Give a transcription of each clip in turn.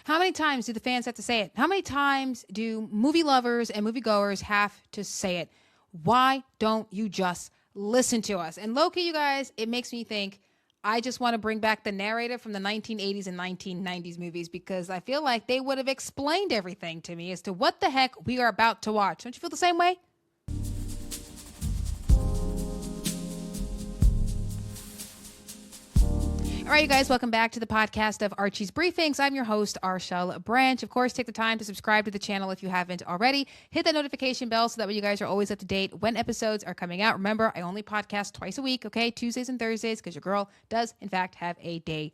How many times do the fans have to say it? How many times do movie lovers and moviegoers have to say it? Why don't you just listen to us? And low-key, you guys, it makes me think I just want to bring back the narrative from the 1980s and 1990s movies because I feel like they would have explained everything to me as to what the heck we are about to watch. Don't you feel the same way? All right, you guys, welcome back to the podcast of Archie's Briefings. I'm your host, Arshel Branch. Of course, take the time to subscribe to the channel if you haven't already. Hit that notification bell so that way you guys are always up to date when episodes are coming out. Remember, I only podcast twice a week, okay? Tuesdays and Thursdays, because your girl does, in fact, have a day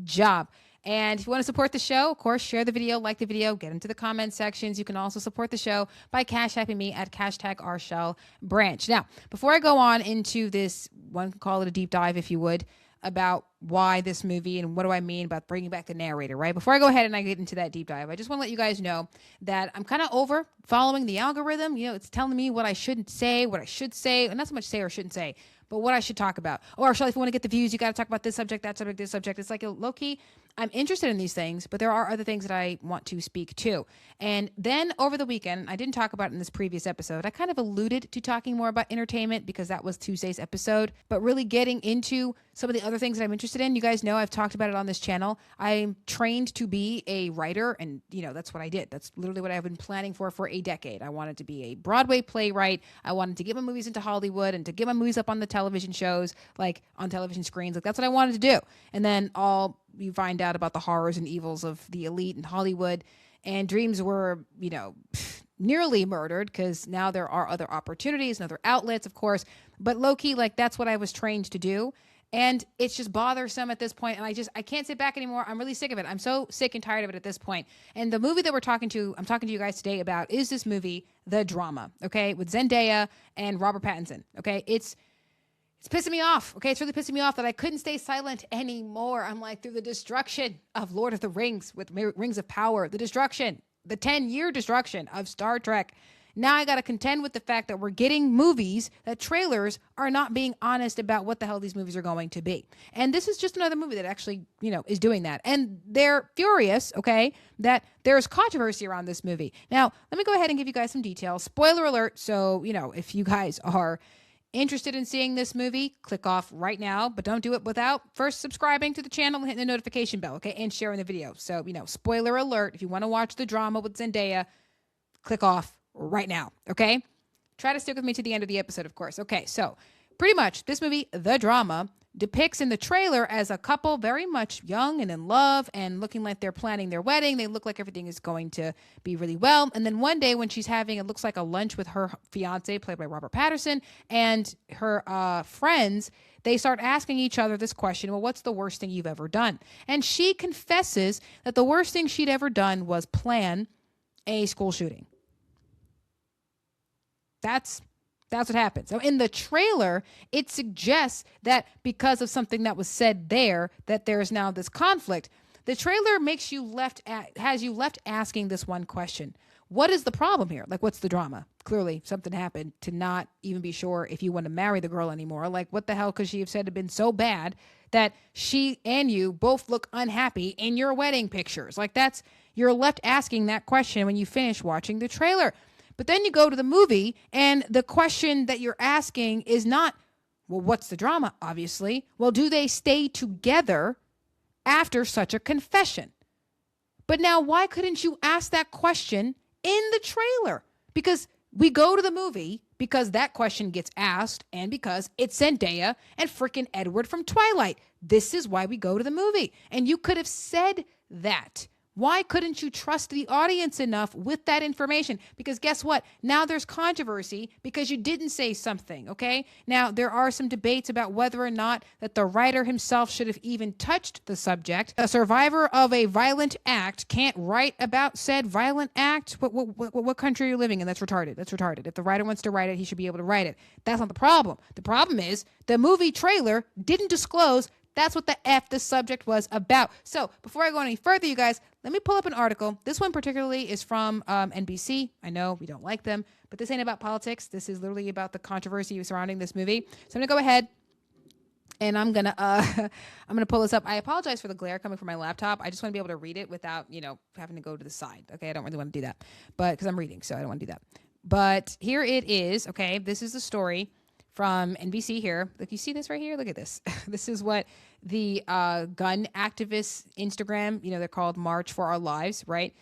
job. And if you want to support the show, of course, share the video, like the video, get into the comment sections. You can also support the show by cash apping me at #Arshel Branch. Now, before I go on into this, one can call it a deep dive if you would, about why this movie and what do I mean about bringing back the narrator, right? Before I go ahead and I get into that deep dive, I just want to let you guys know that I'm kind of over following the algorithm. You know, it's telling me what I shouldn't say, what I should say, and not so much say or shouldn't say, but what I should talk about. Or, Charlotte, if you want to get the views, you got to talk about this subject, that subject, this subject. It's like a low-key, I'm interested in these things, but there are other things that I want to speak to. And then over the weekend, I didn't talk about it in this previous episode. I kind of alluded to talking more about entertainment because that was Tuesday's episode, but really getting into some of the other things that I'm interested in. You guys know I've talked about it on this channel. I'm trained to be a writer, and that's what I did. That's literally what I've been planning for a decade. I wanted to be a Broadway playwright. I wanted to get my movies into Hollywood and to get my movies up on the television shows, like on television screens. Like that's what I wanted to do. And then you find out about the horrors and evils of the elite in Hollywood, and dreams were, nearly murdered because now there are other opportunities and other outlets, of course. But low-key, like that's what I was trained to do. And it's just bothersome at this point. And I can't sit back anymore. I'm really sick of it. I'm so sick and tired of it at this point. And the movie that I'm talking to you guys today about is this movie, The Drama, okay, with Zendaya and Robert Pattinson, okay? It's pissing me off, okay? It's really pissing me off that I couldn't stay silent anymore. I'm like, through the destruction of Lord of the Rings with Rings of Power, the 10-year destruction of Star Trek, now I got to contend with the fact that we're getting movies that trailers are not being honest about what the hell these movies are going to be. And this is just another movie that actually, is doing that. And they're furious, okay, that there's controversy around this movie. Now, let me go ahead and give you guys some details. Spoiler alert. So, if you guys are interested in seeing this movie, click off right now, but don't do it without first subscribing to the channel and hitting the notification bell, okay, and sharing the video. So, spoiler alert, if you want to watch The Drama with Zendaya, click off right now, okay? Try to stick with me to the end of the episode, of course. Okay, so pretty much this movie, The Drama, depicts in the trailer as a couple very much young and in love and looking like they're planning their wedding. They look like everything is going to be really well. And then one day when she's having, it looks like a lunch with her fiance, played by Robert Pattinson, and her friends, they start asking each other this question, well, what's the worst thing you've ever done? And she confesses that the worst thing she'd ever done was plan a school shooting. That's what happens. So in the trailer, it suggests that because of something that was said there, that there's now this conflict. The trailer has you left asking this one question. What is the problem here? Like, what's the drama? Clearly, something happened to not even be sure if you want to marry the girl anymore. Like, what the hell could she have said had been so bad that she and you both look unhappy in your wedding pictures? Like, you're left asking that question when you finish watching the trailer. But then you go to the movie, and the question that you're asking is not, well, what's the drama, obviously? Well, do they stay together after such a confession? But now, why couldn't you ask that question in the trailer? Because we go to the movie because that question gets asked and because it's Zendaya and freaking Edward from Twilight. This is why we go to the movie. And you could have said that. Why couldn't you trust the audience enough with that information? Because guess what? Now there's controversy because you didn't say something, okay? Now, there are some debates about whether or not that the writer himself should have even touched the subject. A survivor of a violent act can't write about said violent act. What country are you living in? That's retarded. That's retarded. If the writer wants to write it, he should be able to write it. That's not the problem. The problem is the movie trailer didn't disclose that's what the the subject was about. So before I go any further, you guys, let me pull up an article. This one particularly is from NBC. I know we don't like them, but this ain't about politics. This is literally about the controversy surrounding this movie. So I'm going to go ahead And I'm gonna I'm gonna pull this up. I apologize for the glare coming from my laptop. I just want to be able to read it without, having to go to the side. Okay, I don't really want to do that, but because I'm reading, so I don't want to do that. But here it is. Okay, this is the story from NBC here. Look, you see this right here? Look at this. This is what the gun activists Instagram, they're called March for Our Lives, right?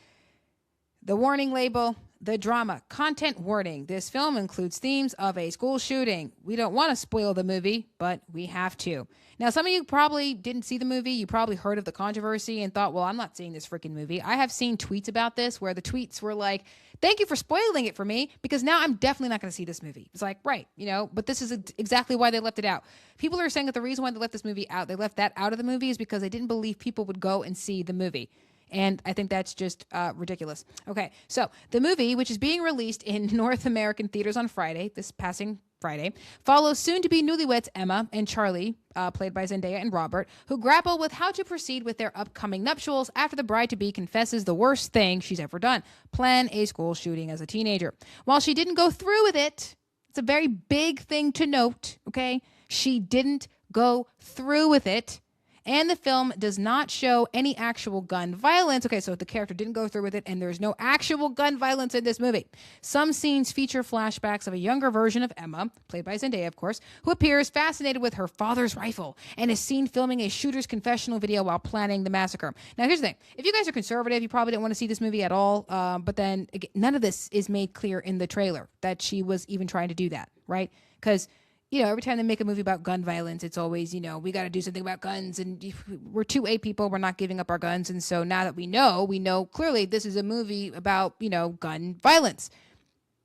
The warning label, the drama, content warning. This film includes themes of a school shooting. We don't want to spoil the movie, but we have to. Now, some of you probably didn't see the movie. You probably heard of the controversy and thought, well, I'm not seeing this freaking movie. I have seen tweets about this where the tweets were like, thank you for spoiling it for me because now I'm definitely not going to see this movie. It's like, right, but this is exactly why they left it out. People are saying that the reason why they left this movie out, they left that out of the movie is because they didn't believe people would go and see the movie. And I think that's just ridiculous. Okay, so the movie, which is being released in North American theaters on Friday, this passing Friday, follows soon-to-be newlyweds Emma and Charlie, played by Zendaya and Robert, who grapple with how to proceed with their upcoming nuptials after the bride-to-be confesses the worst thing she's ever done, plan a school shooting as a teenager. While she didn't go through with it, it's a very big thing to note, okay? She didn't go through with it. And the film does not show any actual gun violence. Okay, so the character didn't go through with it, and there's no actual gun violence in this movie. Some scenes feature flashbacks of a younger version of Emma, played by Zendaya, of course, who appears fascinated with her father's rifle and is seen filming a shooter's confessional video while planning the massacre. Now, here's the thing. If you guys are conservative, you probably didn't want to see this movie at all. But then, again, none of this is made clear in the trailer that she was even trying to do that, right? Because every time they make a movie about gun violence, it's always, we got to do something about guns. And we're 2A people. We're not giving up our guns. And so now that we know clearly this is a movie about, gun violence.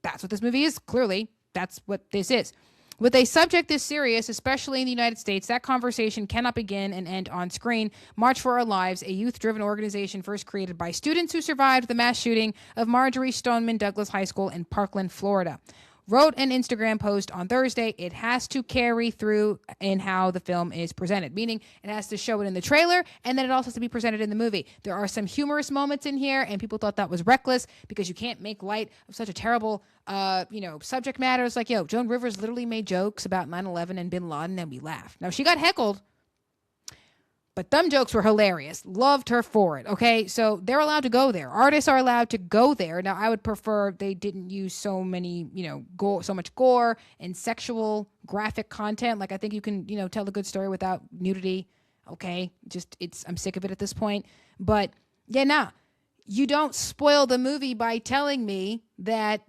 That's what this movie is. Clearly, that's what this is. With a subject this serious, especially in the United States, that conversation cannot begin and end on screen. March for Our Lives, a youth-driven organization first created by students who survived the mass shooting of Marjorie Stoneman Douglas High School in Parkland, Florida, wrote an Instagram post on Thursday. It has to carry through in how the film is presented, meaning it has to show it in the trailer, and then it also has to be presented in the movie. There are some humorous moments in here, and people thought that was reckless because you can't make light of such a terrible, subject matter. It's like, Joan Rivers literally made jokes about 9/11 and Bin Laden, and we laughed. Now, she got heckled, but them jokes were hilarious. Loved her for it. Okay, so they're allowed to go there. Artists are allowed to go there. Now, I would prefer they didn't use so many, so much gore and sexual graphic content. Like, I think you can, tell a good story without nudity. Okay, I'm sick of it at this point. But yeah, nah. You don't spoil the movie by telling me that,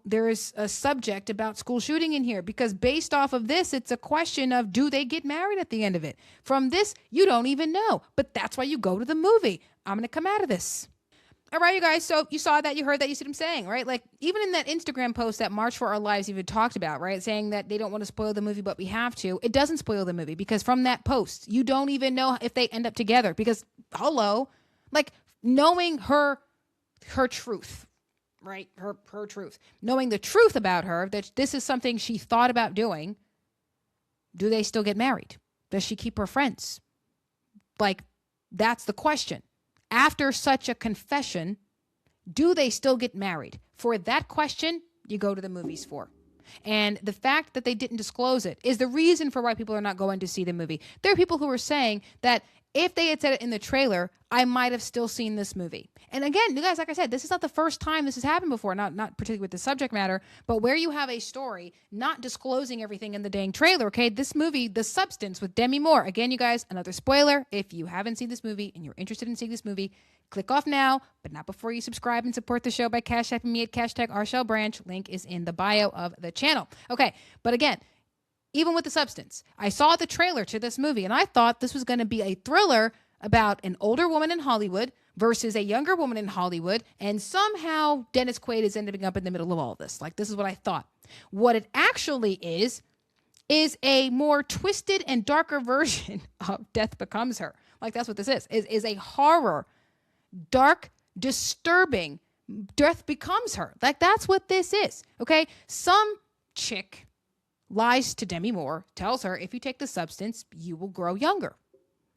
there's a subject about school shooting in here, because based off of this, it's a question of, do they get married at the end of it? From this, you don't even know, but that's why you go to the movie. I'm going to come out of this. All right, you guys. So you saw that, you heard that, you see what I'm saying, right? Like, even in that Instagram post that March for Our Lives even talked about, right? Saying that they don't want to spoil the movie, but we have to. It doesn't spoil the movie, because from that post, you don't even know if they end up together, because hello, like, knowing her truth, right? Her truth. Knowing the truth about her, that this is something she thought about doing, do they still get married? Does she keep her friends? Like, that's the question. After such a confession, do they still get married? For that question, you go to the movies for. And the fact that they didn't disclose it is the reason for why people are not going to see the movie. There are people who are saying that if they had said it in the trailer, I might have still seen this movie. And again, you guys, like I said, this is not the first time this has happened before, not particularly with the subject matter, but where you have a story not disclosing everything in the dang trailer, okay? This movie, The Substance with Demi Moore. Again, you guys, another spoiler. If you haven't seen this movie and you're interested in seeing this movie, click off now, but not before you subscribe and support the show by Cash Apping me at #RShellBranch. Link is in the bio of the channel. Okay, but again, even with The Substance, I saw the trailer to this movie, and I thought this was going to be a thriller about an older woman in Hollywood versus a younger woman in Hollywood, and somehow Dennis Quaid is ending up in the middle of all this. Like, this is what I thought. What it actually is a more twisted and darker version of Death Becomes Her. Like, that's what this is a horror, dark, disturbing Death Becomes Her. Like, that's what this is, okay? Some chick lies to Demi Moore, tells her, if you take the substance, you will grow younger.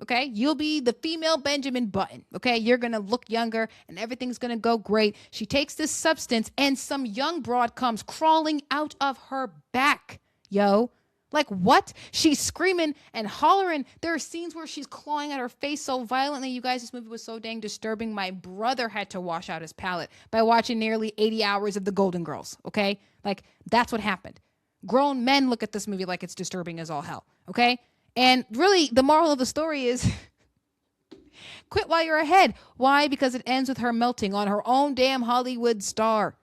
Okay? You'll be the female Benjamin Button. Okay? You're going to look younger and everything's going to go great. She takes this substance and some young broad comes crawling out of her back. Yo. Like, what? She's screaming and hollering. There are scenes where she's clawing at her face so violently. You guys, this movie was so dang disturbing. My brother had to wash out his palate by watching nearly 80 hours of The Golden Girls, okay? Like, that's what happened. Grown men look at this movie like it's disturbing as all hell, okay? And really, the moral of the story is quit while you're ahead. Why? Because it ends with her melting on her own damn Hollywood star.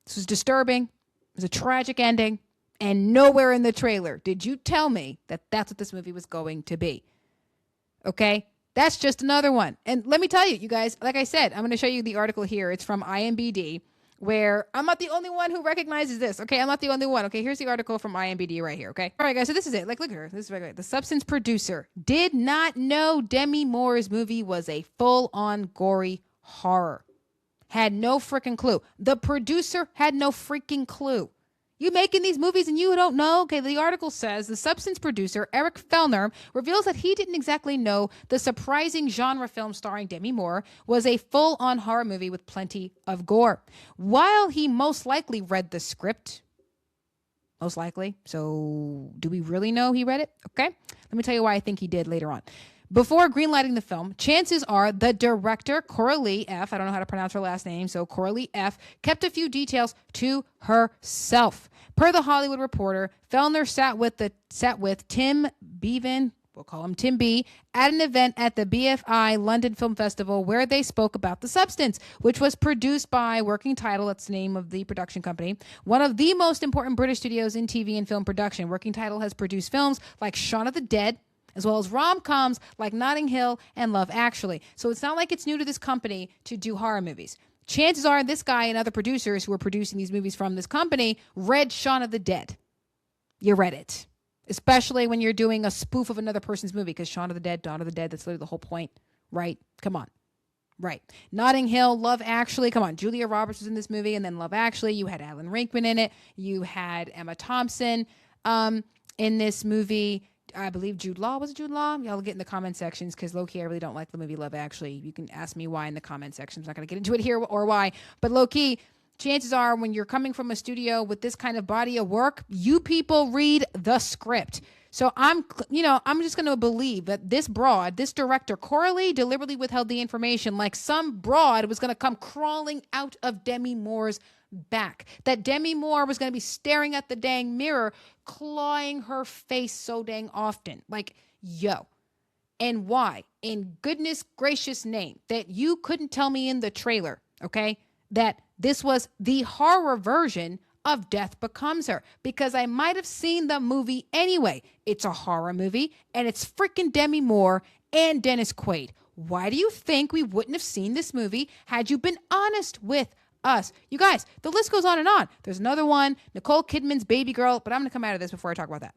This was disturbing. It was a tragic ending. And nowhere in the trailer did you tell me that that's what this movie was going to be. Okay? That's just another one. And let me tell you, you guys, like I said, I'm going to show you the article here. It's from IMDb, where I'm not the only one who recognizes this. Okay? I'm not the only one. Okay? Here's the article from IMDb right here. Okay? All right, guys. So this is it. Like, look at her. This is right. The Substance producer did not know Demi Moore's movie was a full-on gory horror. Had no freaking clue. The producer had no freaking clue. You making these movies and you don't know? Okay, the article says the Substance producer, Eric Fellner, reveals that he didn't exactly know the surprising genre film starring Demi Moore was a full-on horror movie with plenty of gore. While he most likely read the script, most likely, so do we really know he read it? Okay, let me tell you why I think he did later on. Before greenlighting the film, chances are the director, Coralie F., I don't know how to pronounce her last name, so Coralie F., kept a few details to herself. Per The Hollywood Reporter, Fellner sat with Tim Bevan, we'll call him Tim B, at an event at the BFI London Film Festival where they spoke about The Substance, which was produced by Working Title, that's the name of the production company, one of the most important British studios in TV and film production. Working Title has produced films like Shaun of the Dead, as well as rom-coms like Notting Hill and Love Actually. So it's not like it's new to this company to do horror movies. Chances are this guy and other producers who are producing these movies from this company read Shaun of the Dead. You read it. Especially when you're doing a spoof of another person's movie, because Shaun of the Dead, Dawn of the Dead, that's literally the whole point, right? Come on. Right. Notting Hill, Love Actually, come on. Julia Roberts was in this movie, and then Love Actually, you had Alan Rickman in it. You had Emma Thompson in this movie. I believe Jude Law. Was it Jude Law? Y'all get in the comment sections, because low-key, I really don't like the movie Love Actually. You can ask me why in the comment section. I'm not going to get into it here or why. But low-key, chances are when you're coming from a studio with this kind of body of work, you people read the script. So I'm just going to believe that this broad, this director, Coralie, deliberately withheld the information like some broad was going to come crawling out of Demi Moore's back. That Demi Moore was going to be staring at the dang mirror, clawing her face so dang often. Like, yo. And why? In goodness gracious name, that you couldn't tell me in the trailer, okay, that this was the horror version of Death Becomes Her, because I might have seen the movie anyway. It's a horror movie, and it's freaking Demi Moore and Dennis Quaid. Why do you think we wouldn't have seen this movie had you been honest with us? You guys, the list goes on and on. There's another one, Nicole Kidman's Baby Girl, but I'm going to come out of this before I talk about that.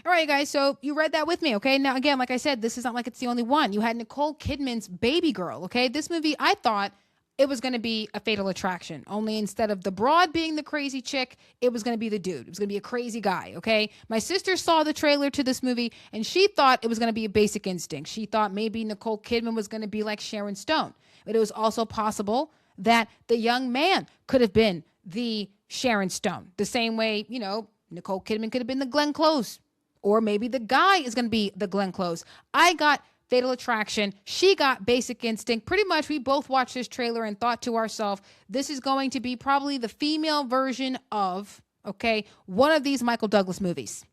All right, guys, so you read that with me, okay? Now, again, like I said, this is not like it's the only one. You had Nicole Kidman's Baby Girl, okay? This movie, I thought it was going to be a Fatal Attraction, only instead of the broad being the crazy chick, it was going to be the dude. It was going to be a crazy guy, okay? My sister saw the trailer to this movie, and she thought it was going to be a Basic Instinct. She thought maybe Nicole Kidman was going to be like Sharon Stone. But it was also possible that the young man could have been the Sharon Stone. The same way, Nicole Kidman could have been the Glenn Close. Or maybe the guy is going to be the Glenn Close. I got Fatal Attraction. She got Basic Instinct. Pretty much we both watched this trailer and thought to ourselves, this is going to be probably the female version of, okay, one of these Michael Douglas movies.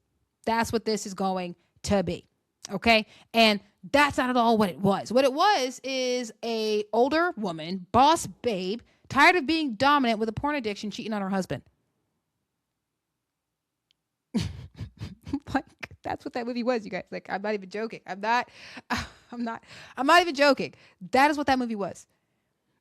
That's what this is going to be. Okay? And that's not at all what it was. What it was is a older woman, boss babe, tired of being dominant with a porn addiction, cheating on her husband. Like, that's what that movie was, you guys. Like, I'm not even joking. I'm not even joking. That is what that movie was.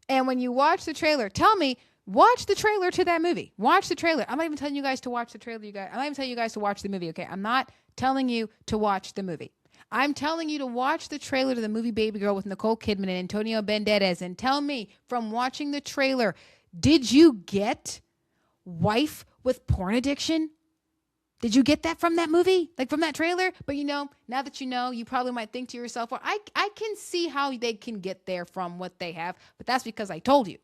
And when you watch the trailer, tell me, watch the trailer to that movie. Watch the trailer. I'm not even telling you guys to watch the trailer, you guys. I'm not even telling you guys to watch the movie, okay? I'm not telling you to watch the movie. I'm telling you to watch the trailer to the movie Baby Girl with Nicole Kidman and Antonio Banderas, and tell me, from watching the trailer, did you get wife with porn addiction? Did you get that from that movie? Like from that trailer? But now that you probably might think to yourself, well, I can see how they can get there from what they have, but that's because I told you.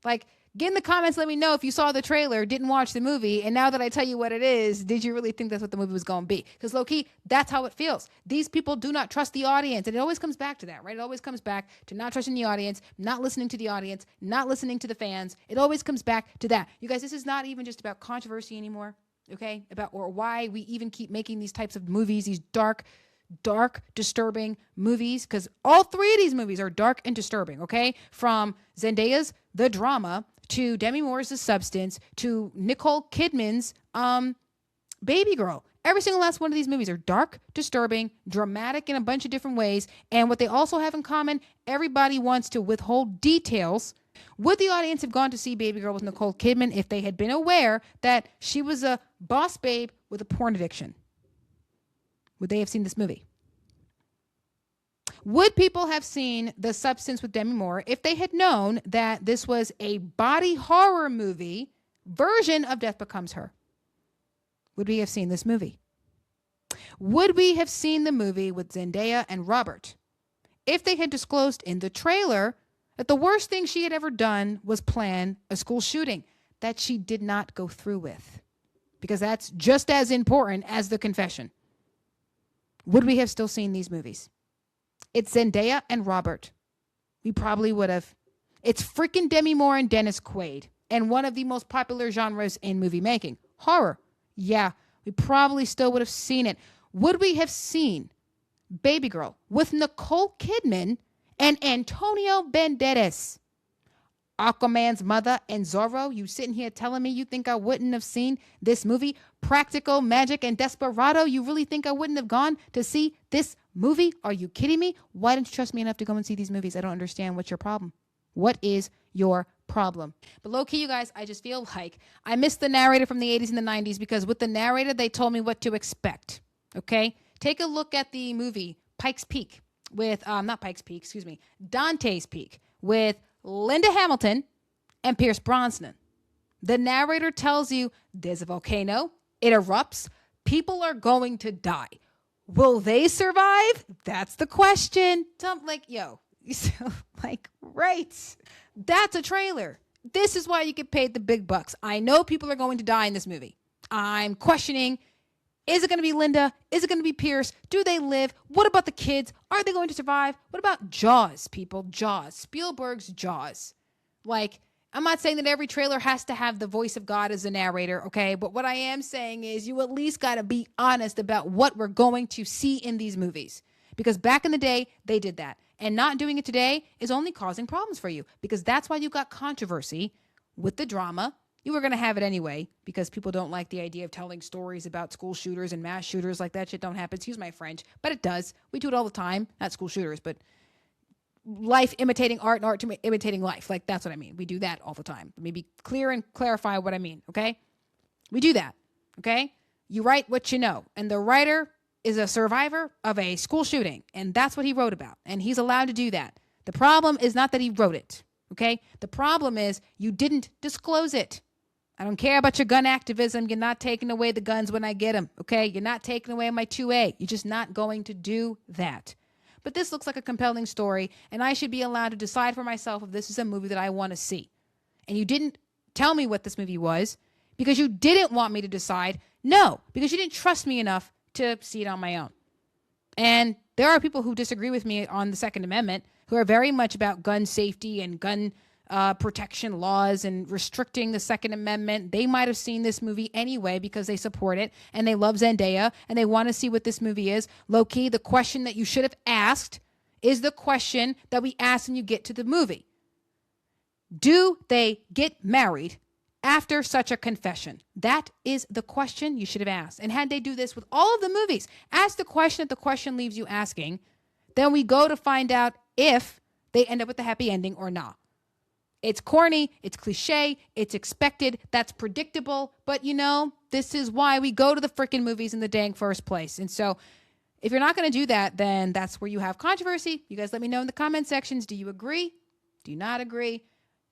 Like, Get in the comments, let me know if you saw the trailer, didn't watch the movie, and now that I tell you what it is, did you really think that's what the movie was going to be? Because low-key, that's how it feels. These people do not trust the audience, and it always comes back to that, right? It always comes back to not trusting the audience, not listening to the audience, not listening to the fans. It always comes back to that. You guys, this is not even just about controversy anymore, okay? Or why we even keep making these types of movies, these dark, disturbing movies, because all three of these movies are dark and disturbing, okay? From Zendaya's The Drama to Demi Moore's The Substance to Nicole Kidman's Baby Girl. Every single last one of these movies are dark, disturbing, dramatic in a bunch of different ways. And what they also have in common, everybody wants to withhold details. Would the audience have gone to see Baby Girl with Nicole Kidman if they had been aware that she was a boss babe with a porn addiction? Would they have seen this movie? Would people have seen The Substance with Demi Moore if they had known that this was a body horror movie version of Death Becomes Her? Would we have seen this movie? Would we have seen the movie with Zendaya and Robert if they had disclosed in the trailer that the worst thing she had ever done was plan a school shooting that she did not go through with? Because that's just as important as the confession. Would we have still seen these movies? It's Zendaya and Robert. We probably would have. It's freaking Demi Moore and Dennis Quaid. And one of the most popular genres in movie making. Horror. Yeah, we probably still would have seen it. Would we have seen Baby Girl with Nicole Kidman and Antonio Banderas? Aquaman's mother and Zorro, you sitting here telling me you think I wouldn't have seen this movie? Practical Magic and Desperado, you really think I wouldn't have gone to see this movie? Are you kidding me? Why didn't you trust me enough to go and see these movies? I don't understand. What's your problem? What is your problem? But low-key, you guys, I just feel like I missed the narrator from the 80s and the 90s because with the narrator, they told me what to expect, okay? Take a look at the movie Pikes Peak with, not Pikes Peak, excuse me, Dante's Peak with Linda Hamilton and Pierce Brosnan. The narrator tells you there's a volcano, it erupts, people are going to die. Will they survive? That's the question. Right. That's a trailer. This is why you get paid the big bucks. I know people are going to die in this movie. I'm questioning, is it going to be Linda? Is it going to be Pierce? Do they live? What about the kids? Are they going to survive? What about Jaws, people? Jaws. Spielberg's Jaws. I'm not saying that every trailer has to have the voice of God as a narrator, okay? But what I am saying is you at least got to be honest about what we're going to see in these movies. Because back in the day, they did that. And not doing it today is only causing problems for you. Because that's why you got controversy with The Drama. You were going to have it anyway because people don't like the idea of telling stories about school shooters and mass shooters. Like that shit don't happen. Excuse my French, but it does. We do it all the time. Not school shooters, but life imitating art and art imitating life. That's what I mean. We do that all the time. Let me be clear and clarify what I mean, okay? We do that, okay? You write what you know. And the writer is a survivor of a school shooting, and that's what he wrote about. And he's allowed to do that. The problem is not that he wrote it, okay? The problem is you didn't disclose it. I don't care about your gun activism. You're not taking away the guns when I get them, okay? You're not taking away my 2A. You're just not going to do that. But this looks like a compelling story, and I should be allowed to decide for myself if this is a movie that I want to see. And you didn't tell me what this movie was because you didn't want me to decide. No, because you didn't trust me enough to see it on my own. And there are people who disagree with me on the Second Amendment who are very much about gun safety and gun protection laws and restricting the Second Amendment. They might have seen this movie anyway because they support it and they love Zendaya and they want to see what this movie is. Low-key, the question that you should have asked is the question that we ask when you get to the movie. Do they get married after such a confession? That is the question you should have asked. And had they do this with all of the movies, ask the question that the question leaves you asking, then we go to find out if they end up with a happy ending or not. It's corny, it's cliche, it's expected, that's predictable, but this is why we go to the freaking movies in the dang first place. And so if you're not going to do that, then that's where you have controversy. You guys let me know in the comment sections. Do you agree? Do you not agree?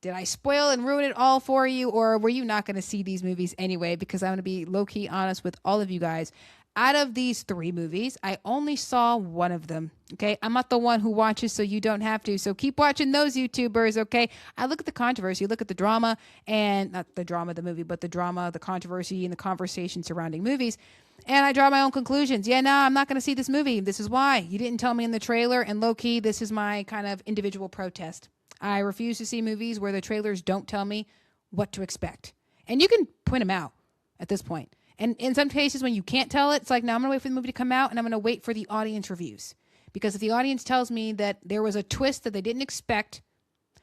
Did I spoil and ruin it all for you, or were you not going to see these movies anyway? Because I'm going to be low-key honest with all of you guys. out of these 3 movies, I only saw one of them. Okay. I'm not the one who watches, so you don't have to. So keep watching those YouTubers. Okay. I look at the controversy, look at the drama, and not the drama of the movie, but the drama, the controversy, and the conversation surrounding movies. And I draw my own conclusions. Yeah, no, I'm not going to see this movie. This is why. You didn't tell me in the trailer. And low key, this is my kind of individual protest. I refuse to see movies where the trailers don't tell me what to expect. And you can point them out at this point. And in some cases, when you can't tell it, it's like, no, I'm going to wait for the movie to come out and I'm going to wait for the audience reviews. Because if the audience tells me that there was a twist that they didn't expect,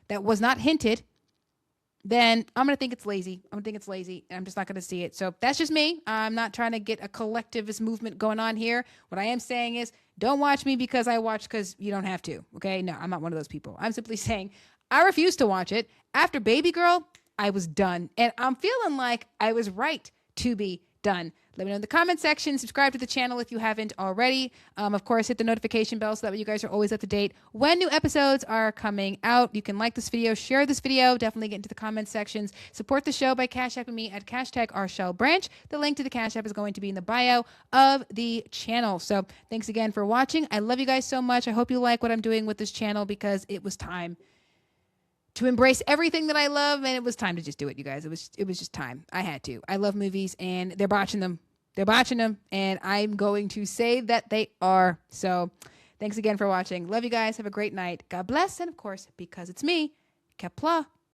that was not hinted, then I'm going to think it's lazy. I'm going to think it's lazy, and I'm just not going to see it. So that's just me. I'm not trying to get a collectivist movement going on here. What I am saying is, don't watch me because I watch because you don't have to. Okay? No, I'm not one of those people. I'm simply saying I refuse to watch it. After Baby Girl, I was done. And I'm feeling like I was right to be done. Let me know in the comment section. Subscribe to the channel if you haven't already. Of course, hit the notification bell so that way you guys are always up to date when new episodes are coming out. You can like this video, share this video, definitely get into the comment sections. Support the show by Cash Apping me at #RShellBranch. The link to the Cash App is going to be in the bio of the channel. So thanks again for watching. I love you guys so much. I hope you like what I'm doing with this channel because it was time to embrace everything that I love, and it was time to just do it, you guys. It was just time. I had to. I love movies, and they're botching them. They're botching them, and I'm going to say that they are. So thanks again for watching. Love you guys. Have a great night. God bless, and of course, because it's me, Kepla.